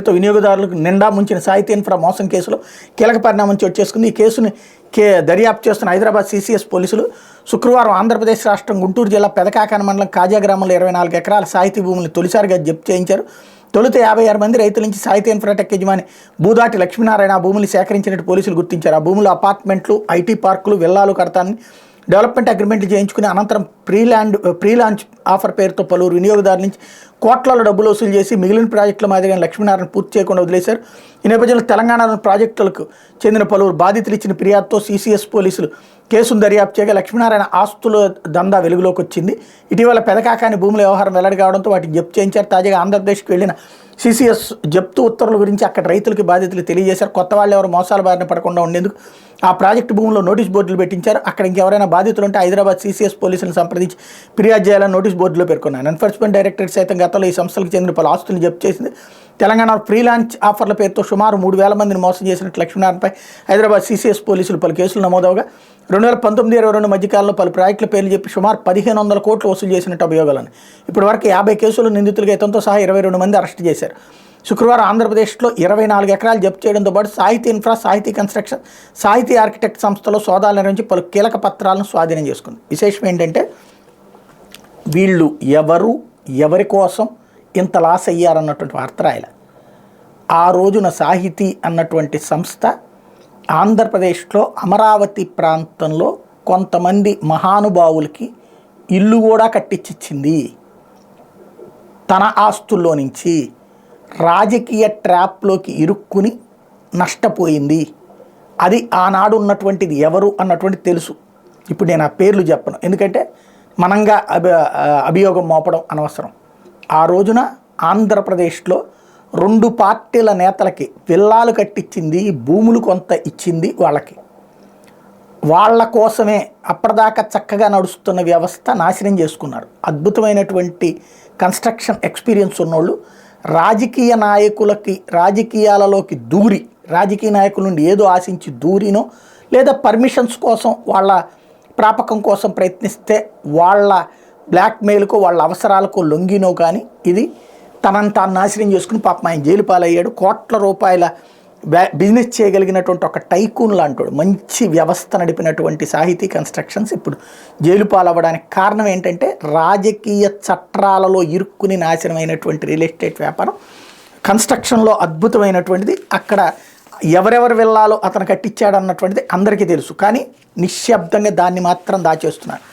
పేరుతో వినియోగదారులకు నిండా ముంచిన సాహితీ ఇన్ఫ్రా మోసం కేసులో కీలక పరిణామం చోటు చేసుకుంది. ఈ కేసుని దర్యాప్తు చేస్తున్న హైదరాబాద్ సిసిఎస్ పోలీసులు శుక్రవారం ఆంధ్రప్రదేశ్ రాష్ట్రం గుంటూరు జిల్లా పెదకాకాని మండలం కాజా గ్రామంలో 24 ఎకరాల సాహితీ భూములను తొలిసారిగా జప్తు చేయించారు. తొలుత 56 మంది రైతుల నుంచి సాహితీ ఇన్ఫ్రాటెక్ యజమాని భూదాటి లక్ష్మీనారాయణ ఆ భూములు సేకరించినట్టు పోలీసులు గుర్తించారు. ఆ భూములు అపార్ట్మెంట్లు, ఐటీ పార్కులు, విల్లాలు కడతానని డెవలప్మెంట్ అగ్రిమెంట్లు చేయించుకుని అనంతరం ప్రీ లాంచ్ ఆఫర్ పేరుతో పలువురు వినియోగదారుల నుంచి కోట్లలో డబ్బులు వసూలు చేసి మిగిలిన ప్రాజెక్టుల మాదిరిగా లక్ష్మీనారాయణ పూర్తి చేయకుండా వదిలేశారు. ఈ నేపథ్యంలో తెలంగాణలోని ప్రాజెక్టులకు చెందిన పలువురు బాధితులు ఇచ్చిన ఫిర్యాదుతో సిసిఎస్ పోలీసులు కేసును దర్యాప్తు చేయగా లక్ష్మీనారాయణ ఆస్తుల దందా వెలుగులోకి వచ్చింది. ఇటీవల పెదకాకాని భూముల వ్యవహారం వెల్లడి కావడంతో వాటిని జప్తు చేయించారు. తాజాగా ఆంధ్రప్రదేశ్కి వెళ్లిన సిసిఎస్ జప్తు ఉత్తర్వుల గురించి అక్కడ రైతులకి బాధితులు తెలియజేశారు. కొత్త వాళ్ళు ఎవరు మోసాల బారిన పడకుండా ఉండేందుకు ఆ ప్రాజెక్టు భూముల్లో నోటీస్ బోర్డులు పెట్టించారు. అక్కడ ఇంకెవరైనా బాధితులు ఉంటే హైదరాబాద్ సిసిఎస్ పోలీసులను సంప్రదించి ఫిర్యాదు చేయాలని నోటీస్ బోర్డులో పేర్కొన్నారు. ఎన్ఫోర్స్మెంట్ డైరెక్టరేట్ సైతం గతంలో ఈ సంస్థలకు చెందిన పలు ఆస్తులను జప్తు చేసింది. తెలంగాణ ఫ్రీ లాంచ్ ఆఫర్ల పేరుతో సుమారు 3,000 మందిని మోసం చేసినట్టు లక్ష్మీనారాయణపై హైదరాబాద్ సిసిఎస్ పోలీసులు పలు కేసులు నమోదవగా 2019-22 మధ్యకాలంలో పలు ప్రాజెక్టుల పేర్లు చెప్పి సుమారు 1,500 కోట్లు వసూలు చేసినట్టు అభియోగాలను ఇప్పటి వరకు 50 కేసులు నిందితులుగా ఇతనితో సహా 22 మంది అరెస్టు చేశారు. శుక్రవారం ఆంధ్రప్రదేశ్లో 24 ఎకరాలు జప్తు చేయడంతో పాటు సాహితీ ఇన్ఫ్రా, సాహితీ కన్స్ట్రక్షన్, సాహితీ ఆర్కిటెక్ట్ సంస్థలో సోదాలు నిర్వహించి పలు కీలక పత్రాలను స్వాధీనం చేసుకుంది. విశేషం ఏంటంటే వీళ్ళు ఎవరి కోసం ఇంత లాస్ అయ్యారన్నటువంటి వార్త రాయాలి. ఆ రోజున సాహితీ అన్నటువంటి సంస్థ ఆంధ్రప్రదేశ్లో అమరావతి ప్రాంతంలో కొంతమంది మహానుభావులకి ఇల్లు కూడా కట్టించిచ్చింది. తన ఆస్తుల్లో నుంచి రాజకీయ ట్రాప్లోకి ఇరుక్కుని నష్టపోయింది. అది ఆనాడు ఉన్నటువంటిది ఎవరు అన్నటువంటి తెలుసు. ఇప్పుడు నేను ఆ పేర్లు చెప్పను, ఎందుకంటే మనంగా అభియోగం మోపడం అనవసరం. ఆ రోజున ఆంధ్రప్రదేశ్లో 2 పార్టీల నేతలకి విల్లాలు కట్టించింది, భూములు కొంత ఇచ్చింది. వాళ్ళ కోసమే అప్పటిదాకా చక్కగా నడుస్తున్న వ్యవస్థ నాశనం చేసుకున్నారు. అద్భుతమైనటువంటి కన్స్ట్రక్షన్ ఎక్స్పీరియన్స్ ఉన్నోళ్ళు రాజకీయ నాయకులకి రాజకీయాలలోకి దూరి రాజకీయ నాయకుల నుండి ఏదో ఆశించి దూరినో లేదా పర్మిషన్స్ కోసం వాళ్ళ ప్రాపకం కోసం ప్రయత్నిస్తే వాళ్ళ బ్లాక్మెయిల్కో వాళ్ళ అవసరాలకో లొంగినో కానీ ఇది తనని తాను నాశనం చేసుకుని పాపం ఆయన జైలు పాలయ్యాడు. కోట్ల రూపాయల బిజినెస్ చేయగలిగినటువంటి ఒక టైకూన్ లాంటి మంచి వ్యవస్థ నడిపినటువంటి సాహితీ కన్స్ట్రక్షన్స్ ఇప్పుడు జైలు పాలవ్వడానికి కారణం ఏంటంటే రాజకీయ చట్రాలలో ఇరుక్కుని నాశనమైనటువంటి రియల్ ఎస్టేట్ వ్యాపారం. కన్స్ట్రక్షన్లో అద్భుతమైనటువంటిది. అక్కడ ఎవరెవరు వెళ్ళాలో అతను కట్టించాడు అన్నటువంటిది అందరికీ తెలుసు, కానీ నిశ్శబ్దంగా దాన్ని మాత్రం దాచేస్తున్నారు.